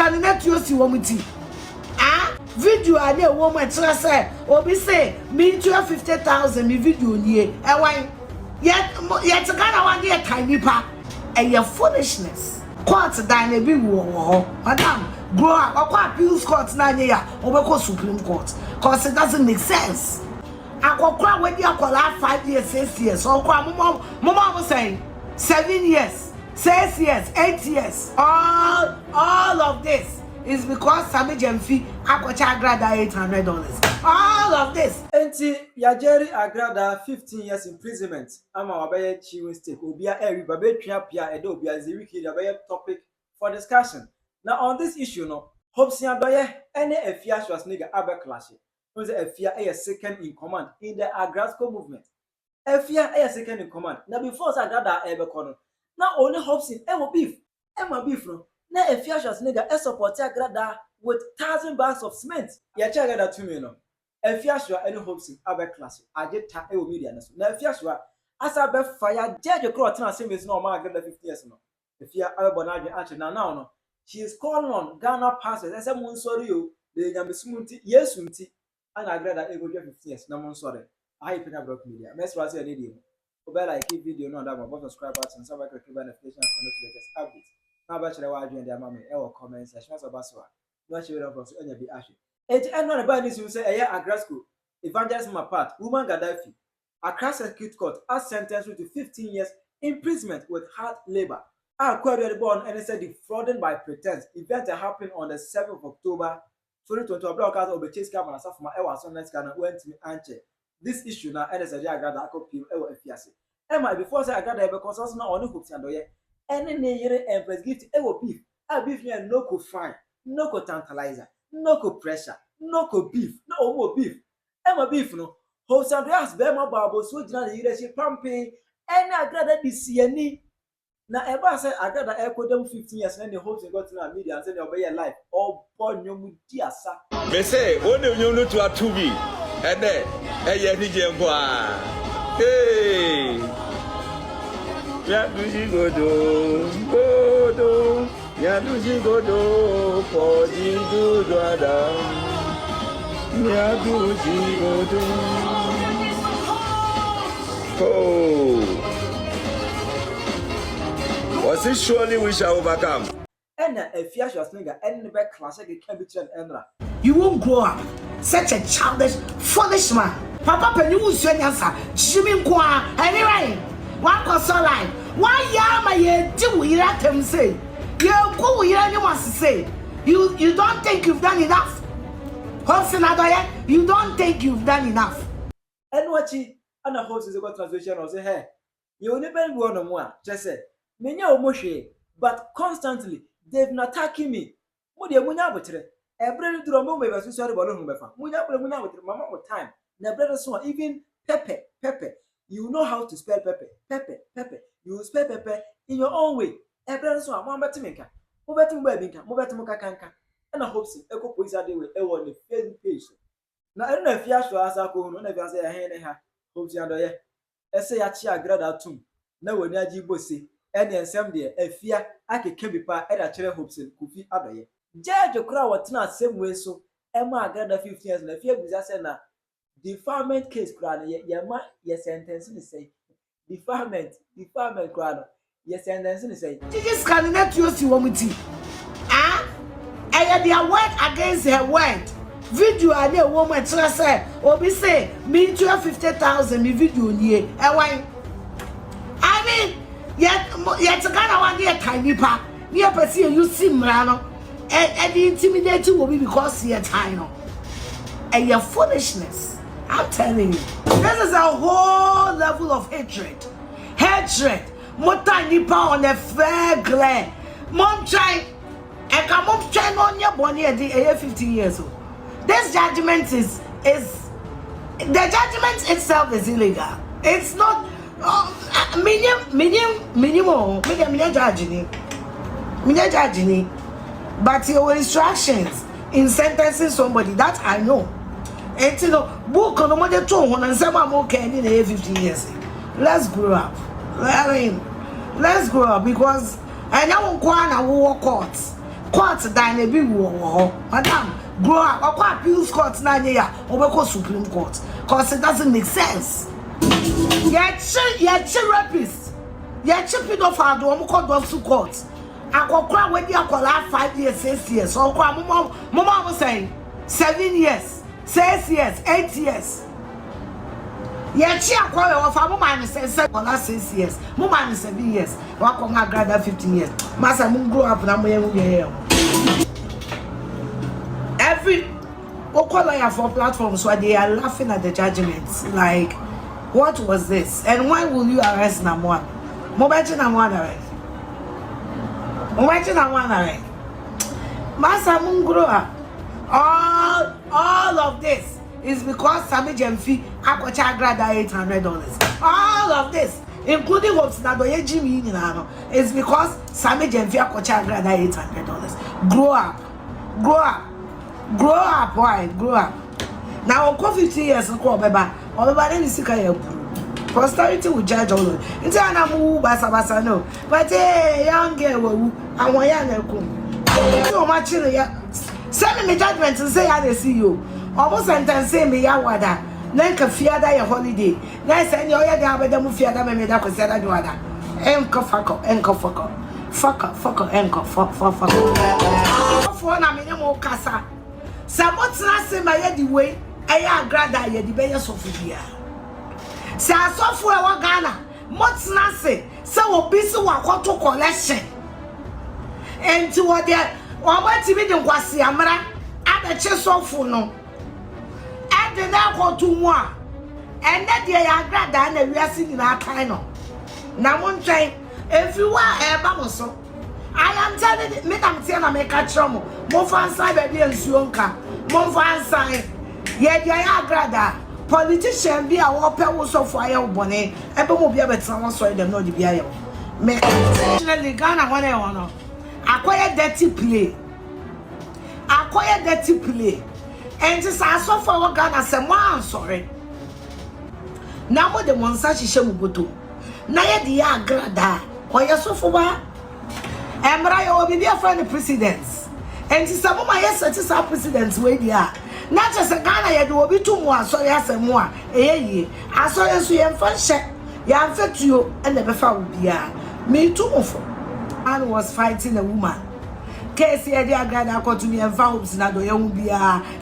candidate you see woman ah video are there woman say obi say me 50,000 me video nie e wan yet Ghana one dey tiny pa e your foolishness court dan e bi wo madam grow up akwa appeals court na nye ya obeko supreme court cause it doesn't make sense akokra we dey akola 5 years 6 years okwa mama say 7 years 6 years 8 years all of this is because Sammy Gyamfi akwacha Agradaa $800 all of this enti yajeri Agradaa 15 years imprisonment ama wabeye chiwin stake obia eri babe twa pia edo obia zewiki yabeye topic for discussion. Now on this issue no Hopeson Adorye any Afia Schwar nigga abe clash no say Afia is second in command in the Agradaa movement. Afia is second in command. Now before Agradaa ebe kono now only Hopeson e beef no na Afia Schwar nigga support Agradaa with 1,000 bags of cement. Ya check that to me no. Afia Schwar any Hopeson abe class. Ajeta e media na so. Na Afia Schwar asa be fire judge crowd na same is no man Agradaa 50 years no. Afia abe bonage ache na now no. She is calling on Ghana pastors. I said mun sorry you. The nyamisumunti yesunti ana Agradaa e go 50 years na mun sorry. I Penyah block media. Mess was here dey. Obe like video no that one subscribe button so that you can notification and connect to the latest updates. Now bachelor wa join the mama e will comment section so baso no share them from so anya be ashe et end on about this you say Agradaa evangelism apart woman Gaddafi Accra Circuit Court has sentenced to 15 years imprisonment with hard labor. Acquired born and said defrauding by pretense event happened on the 7th of October 2020 broadcast of the chase camera from ewa so next Ghana went to anche this issue now and said Agradaa akopim ewa efiase Emma before say Agradaa because also na on Hopeson Adorye any near empress gift ewo beef a beef near no co fine no co tantalizer no co pressure no co beef no more beef Emma beef no Hopeson Adorye has be more babo so jina the leadership pumping any Agradaa this year na eba say Agradaa echo them 15 years when the Hopeson got in media and say they obey life all born nyomu di asa me say one nyomu to a 2B and then eye ni je nko hey ya duji godo ya duji godo for the good adam ya duji godo oh was it surely we shall overcome and Afia Schwar nigga and be classic can be trend enra you won't grow up such a childish foolish man papa Penyah won't say answer jimi kwa anyway one console line why yama ye do you let them say you go you anyone say you don't think you've done enough Hopeson Adorye you don't think you've done enough and what she and a host is a translation or say hey you only been one on one just say menya omoshe but constantly they've been attacking me mo de munya botre every drum mo be so sorry bolo hu befa munya botre mama with time na brother so even pepper you know how to spell pepper you spell pepper in your own way every so am betimeka mo betim ba binka mo betim kakanka and a Hopeson eko police ade we e won the Facebook page na e na Afia Schwar asa ko no na bi asa ya he ne ha Hopeson Adorye ese ya chi Agradaa tum na woni agi bose ene ensem de Afia akeke bipa e da kire Hopeson Kofi Adorye judge kura watena same way so e ma Agradaa 15 years na Afia buza say na defilement case kura na ye ma ye sentence ni say defilement kura no ye sentence ni say this candidate you see womuti ah and their word against her word video are there woman say obi say me 50,000 me video nie e wan I mean yet Ghana one day tiny pa near person you see mrano and the intimidating will be because you're tiny and your foolishness I'm telling you this is a whole level of hatred mota nipa on a fair glare mom try and come up try on your body at the 15 years old this judgment is the judgment itself is illegal it's not minimum judging but your instructions in sentencing somebody that I know and you know book on the tone and some am okay in the 15 years let's grow up I mean let's grow up because I now want to walk courts court dine bi wo madam grow up akwa appeals court na nye ya obeko supreme court cause it doesn't make sense. Yeah, rapist. Yeah, pedophile do omo go to court. Akokra we di akola 5 years, 6 years. So kwa mama say 7 years, 6 years, 8 years. Yeah, chi akola we fa mama say 6 years. Mama 7 years. Wa ko Agradaa 15 years. Masa mun grow up na mo ye. Every Okolaya for platforms where they are laughing at the judgments. Like, what was this? And why will you arrest Namwan? Mobaji Namwan arrest. Mobaji Namwan arrest. Masa Mungroa. All of this is because Sammy Gyamfi akwacha Agradaa $800. All of this, including Hopeson Adorye Judges, is because Sammy Gyamfi akwacha Agradaa $800. Grow up. Grow up. Grow up, why? Grow up. Now, 50 years ago, Beba, then is posterity will judge all of it. It's an amu basa no. But young girl, I want young. So much, send me judgment and say I see you. Almost sentence say me yawada. Nanka fiada your holiday. Nice and your yada, but the mufiada me that was said I do that. Enko fucker, enko fuck. For na me no kasa. Samotna se ma ye di way eya Agradaa ye di beye sofia. Se asofo e wa Ghana, motna se obi se wakoto collection. Enti wo de obati bi de nkwase amra abeche sofo no. E de na akoto mu a ene de ya Agradaa na wiase ni na akan no. Na montwen everywhere e ba mo so. I am telling you, Madam Tiana make a trouble. Monfansa baby and Suonka. Monfansa. Yeah, Agradaa. Politician be a whopper was so fire bonnet. Ebe mo be a better so them not the beer. Actually, Ghana one honor. Acquire dirty play. And just as so for Ghana say, I'm sorry. Now what the one such is Shemubutu. Now the Agradaa. Or your sofa. Embrayo will be their friend presidents. And some of my yes, our presidents where they are. Not just a Ghana, you will be 2 more, so yes, and more. I saw you and function. You fit you and never found be me too. And was fighting a woman. Casey, I Agradaa called to me and found Hopeson Adorye be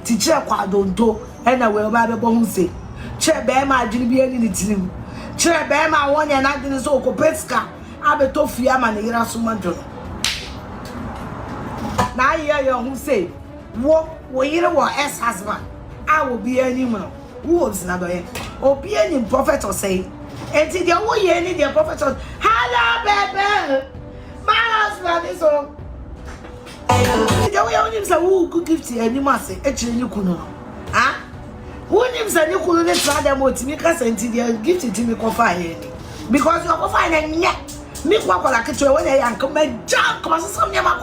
teacher quadonto, and I will buy the bonse. Chair Bama, didn't be any team. Chair Bama, 1 year, not in the so Kopetska. I bet Tofia man, the Irasumanto. Now hear you who say, "What? You know what? Ex-husband, I will be any man. Who was another? Or be any prophet or say, and see the way any the prophet or hello, baby, my husband is on." The way only say who could give to any man say, actually you could know, ah? Who names and you couldn't try them to make us and the gift to me coffee because you're coffee and yet me walk like a tree when I come and jump cause some never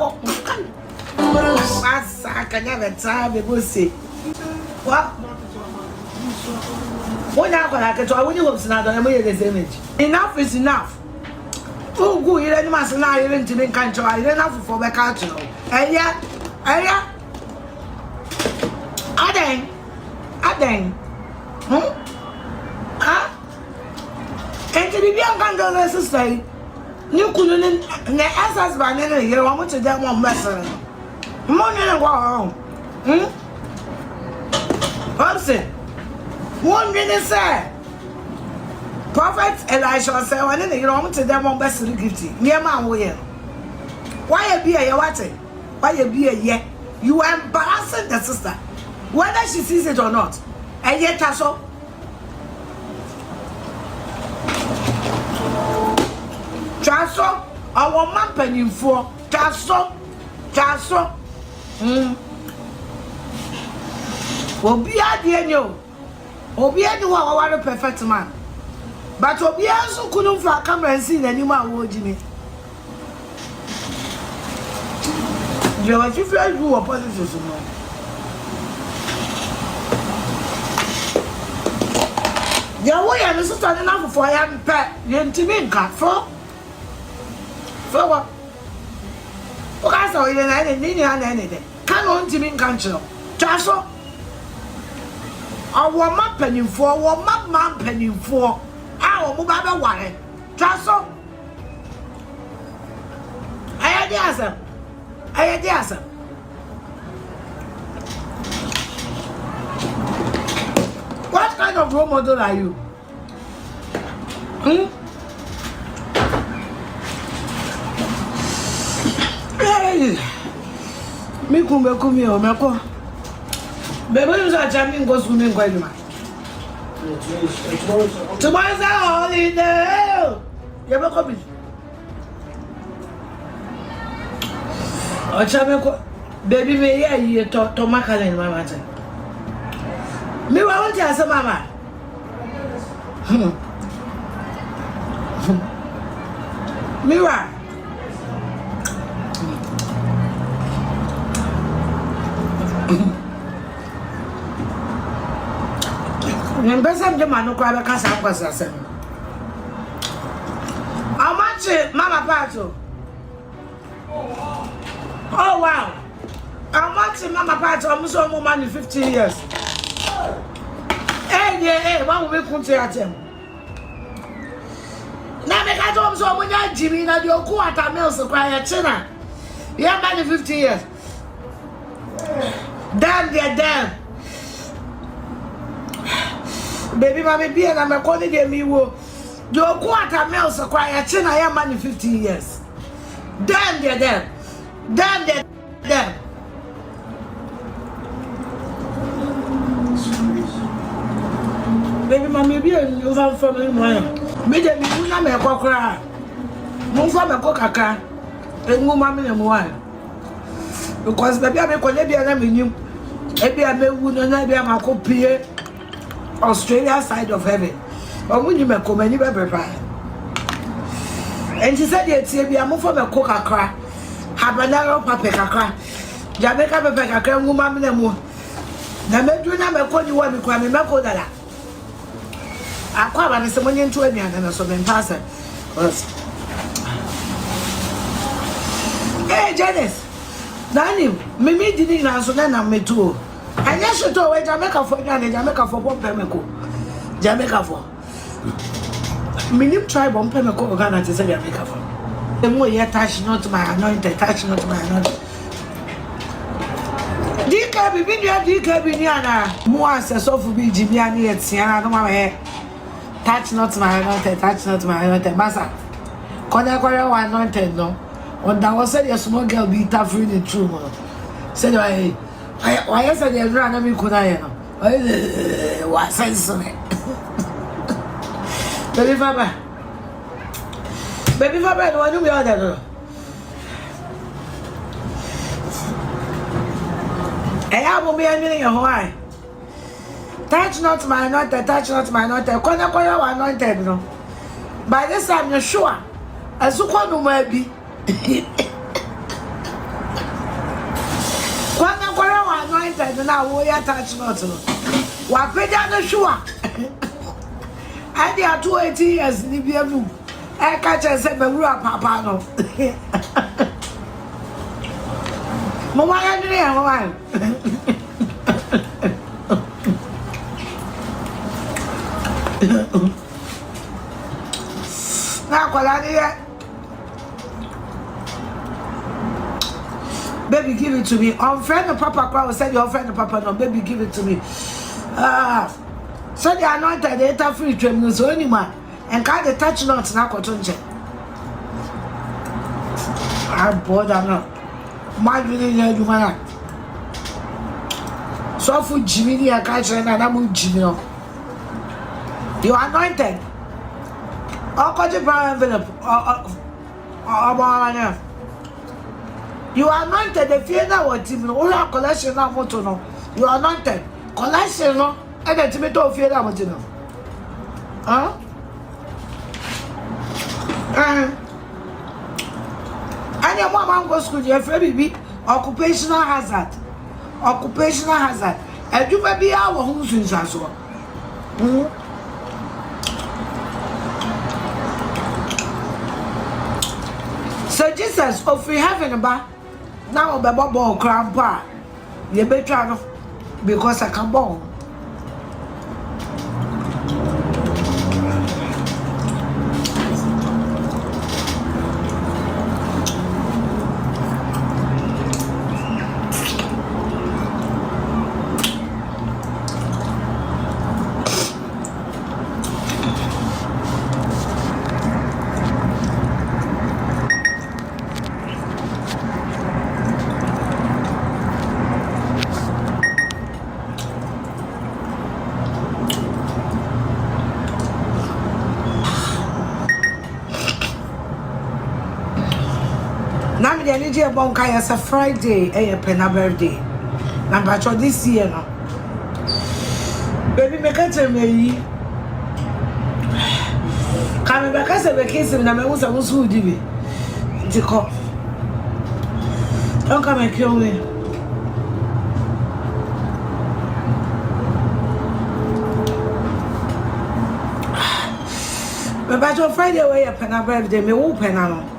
I can never try to say. What? When I can try when you hope not on this image. Enough is enough. Oh, good, you don't must now even to make control. I don't have for the culture. And yeah, I think. And to be young candle say, you couldn't ask us by any year. I want to get one message. Money and go home. Hopeson, 1 minute, sir. Prophet Elisha said, "When you want to them one best gift, near my way. Why be a what? Why be a ye? You are embarrassing the sister, whether she sees it or not. And yet, Tasso, Tasso, our man penny for Tasso. Obia dienyo. Obia do wa perfect man. But Obia so couldn't for camera and see any man word me. You are if you are positive. Your way and sister enough for I am pet. You intimate cat for what? Okay, so you na ni anything. Can on Timmy Council. Chaso. Our map penny for, our map penny for. Our mobile wire. Chaso. I had the answer. I had the answer. What kind of role model are you? Hey, me kumi o me ko. Bebe you say jamming go swimming go anywhere. Tomorrow's a holiday. You be coming. Ochame ko baby me here to makalen mama ten. Me wa want to say mama. Me wa. Mbesa mje manu kwa beka sa kwasa se. Amache mama pato. Oh wow. Amache mama pato amuso mo man 15 years. One week kunti atem. Na me ka to so mo nya jimi na di oku ata meals kwa ya china. Ya man 50 years. Damn. Baby mama be na me call dey me wo. Di oku ata meals kwa ya china ya man 50 years. Damn. Baby mama be you van family man. Me dey me na me kokora. Mo fa me kokaka. Engu mama na mo wan. Because baby me ko le bia na me nyim. E bia me wu no na bia ma ko pie Australia side of heaven. Omu nyim me ko mani be prepare. And she said ye tie bia mo fa me kokaka. Habanero pape kakra. Jamaica pape kakra engu mama na mo. Na me du na me ko ni wa me kwa me ko dala. Akwa ba ne se monye ntu aduane na so ben pasa. Hey Janice. Nani, me didn't na so na me too. Anya shoto we Jamaica for aduane Jamaica for bomb pemeko. Jamaica for. Minim tribe bomb pemeko Ghana te say Jamaica for. The more you touch not my anointed, touch not my anointed. Dika bibi dika bi ni ana. Mo aseso fu bi jimia ni etia na ma he. Touch not my anointed, touch not my anointed. Masa, kona one anointed no. On that was said your small girl be tough in the true. Said why said you run me kuna no. What sense on it? Baby Faba, the one you be on that. I have me in your Hawaii. Touch not my anointed, touch not my anointed. Kona anointed no. By this time you're sure. As you no maybe. Kona anointed now we are touch not no. Wa peja no sure. I dey 280 years ni bia mu. I catch say be wura papa no. Mo wa ya ni ya wa. Baby, give it to me. Friend of Papa Crow said your friend of Papa no. Baby, give it to me. So the anointed they enter free training so any man and can't they touch not na kotonje. I bother no. My really you man. So for Jimmy I catch na mu Jimmy no. You are anointed. Got your brown envelope. You are anointed. The fear that was even all our collection now moto no. You are anointed. Collection no. And the tomato fear that was no. Huh? And your mom go school. Your baby occupational hazard. Occupational hazard. And you may be our home since as well. So Jesus, if we have in the bar, Now be ball grandpa. You be trying because I can ball. Now the energy about Kaya's a Friday, a Penyah birthday. Number 2 this year, no. Baby, make a tell me. Come back as a vacation, and I was a who did it. Don't come and kill me. But on Friday, away a Penyah birthday, me open on.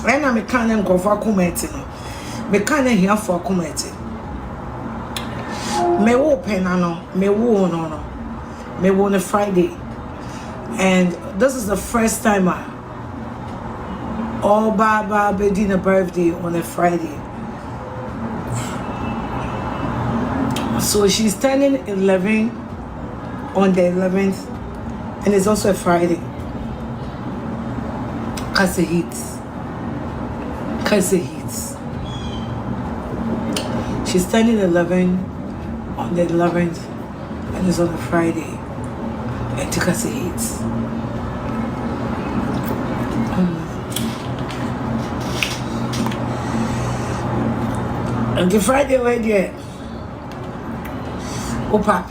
And I'm a cannon go for committee. Me can't hear for committee. Me open no, me won no, me won a Friday, and this is the first time all Baba be a birthday on a Friday. So she's turning 11 on the 11th, and it's also a Friday. Cause it hits. She's turning 11 on the 11th, and it's on a Friday. And because it hits. And the Friday way there, Opa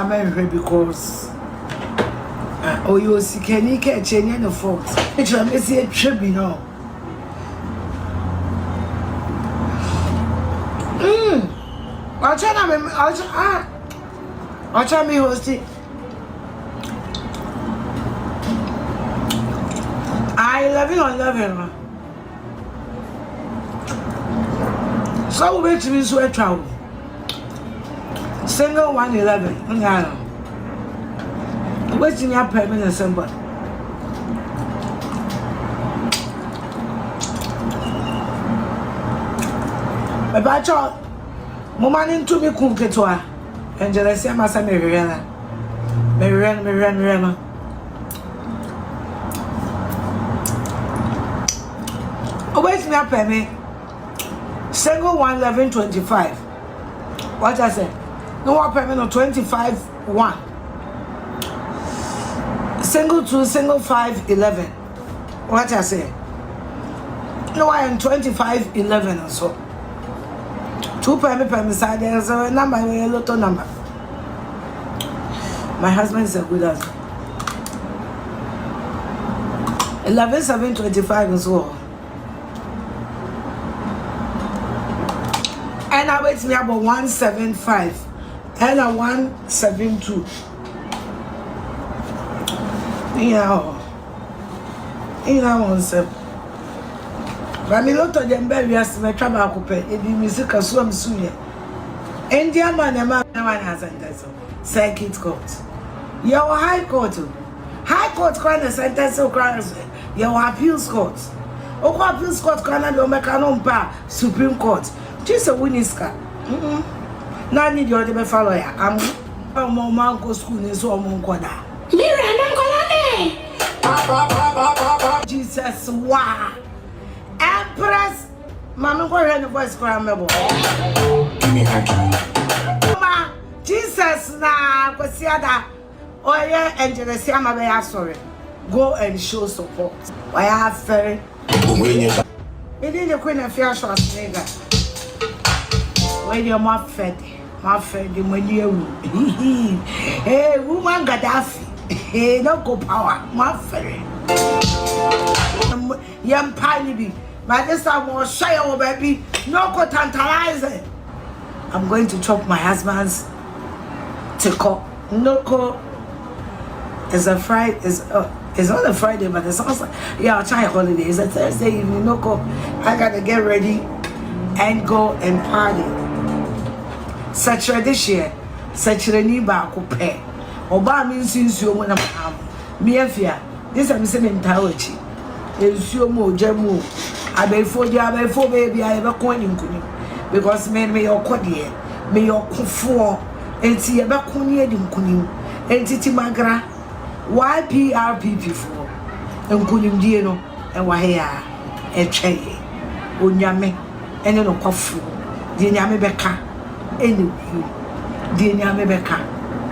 Menre because you see can you catch any of the folks? It's a messy tribute now. I'll try me host it. I 11 on 11. So wait to be so travel. Single 111. What's in your permanent symbol? About your woman into me cook it to her. And just say, Massa Mariana. Oh, wait me up, Penny. Single 111.25. What I said? No more payment of 25.1. Single 2, single 5.11. What I say? No, I am 25.11 or so. 2 per side. There's a number, a lot of number. My husband is a good husband. 11.725 and so on. And I wait me about 175 and a 172. Yeah, on seven. But me lot of them baby as my trouble coupe. It be music as so soon. India man has sentence. Circuit court. Your high court. High court can a sentence so crowns. Your appeals court. Appeals court can do make an Supreme Court. Just a winniska. Now need your other follow ya. I'm my go school in so monquada. Jesus, wow. Empress, Mamma, go ahead and voice grammable. Jesus, now, because the other, oh, yeah, and the Siama, they are sorry. Go and show support. I have very. It is the Queen of Afia Schwar nigga. When you're my fed, when you hey, woman Gaddafi. Hey, no go power, my friend. Young Piny, by this time, I will shy over baby. No go tantalize. I'm going to chop my husband's tickle. No go is a fried is It's not a Friday, but it's also, yeah, try holiday. It's a Thursday evening. No go. I gotta get ready and go and party. Such a this year, such a new bar could pay. Oba means you when I'm me Afia. This I'm saying Taochi. It's your mo, Jamu. I be for you, I be for baby, I ever coin in Kunim. Because men may your codier, may your kufu, and see ever coin in Kunim, and Titi Magra. YPRPP for and Kunim Dino and Wahia a Chay, Unyame, and no coffee, Dinyame Becca, any room, Dinyame Becca,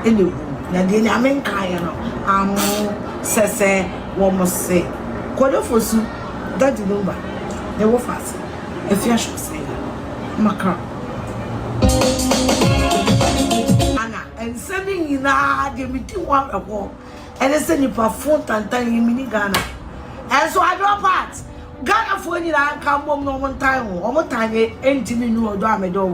any room, Dinyame Kayano, Sese, one must say, Quadofosu, that number, they were fast, Afia Schwar, Macron. Anna, and sending in a meeting one a war. And they say you perform and in mini Ghana. And so I drop out. Ghana for any come home no one time. Almost time ain't me no drama do.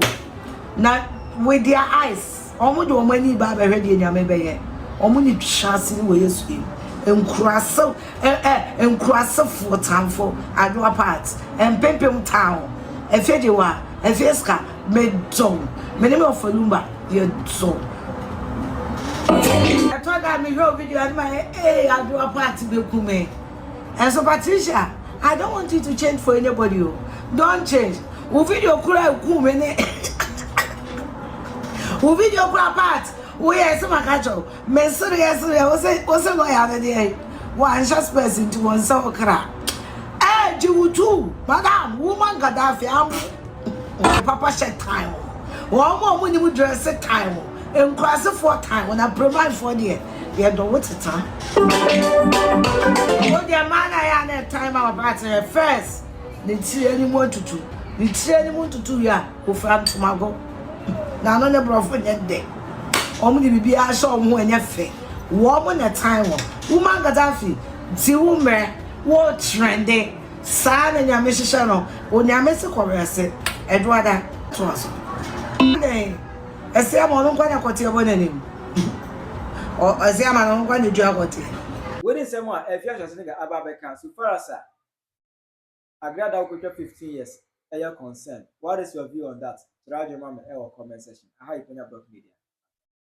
Now with their eyes, almost do many baba ready in your maybe. Almost chance in way swim. And cross for time for I drop out. And Pempem town. A Fediwa, a Fesca, made song. Many more for Lumba, your soul. I told her me your video and my hey, I do a party be kume. And so Patricia, I don't want you to change for anybody. Don't change. U video kura kume ne. U video kura part. We are some catcho. Me serious, was a lawyer there. One just person to one so cra. Eh, you too, madam, woman Gaddafi, Papa shed time. One more when you dress at time. And cross 4 times when I provide for the don't what's the time. What the man I had that time our partner first. The tea anyone to do. The tea anyone to do ya who found to my go. Now no number of that day. Only be I saw more in your face. Woman at time. Woman Gaddafi. Ziume. What trendy. San and your Mrs. Channel. When your Mr. Correa Edward Trust. I say I'm on one of your name. Or I say I'm on one of your When is someone if you are just Ababeka, so far as Agradaa could 15 years, are you concerned? What is your view on that? Write your mama or comment section. I have Penyah Media.